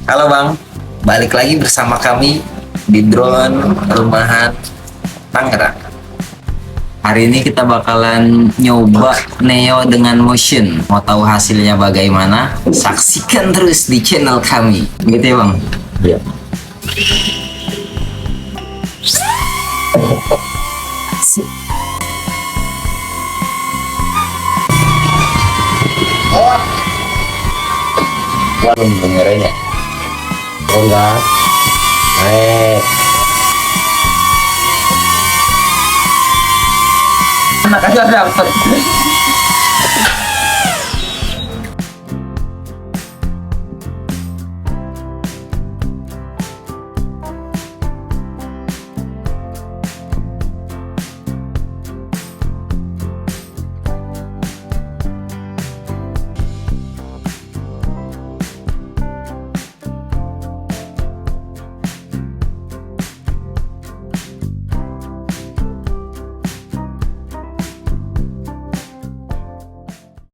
Halo Bang, balik lagi bersama kami di drone rumahan Tangerang. Hari ini kita bakalan nyoba Neo dengan motion. Mau tahu hasilnya bagaimana? Saksikan terus di channel kami. Gitu ya Bang? Iya. Belum dengernya. Oh enggak. Naik. Anak aja dapet.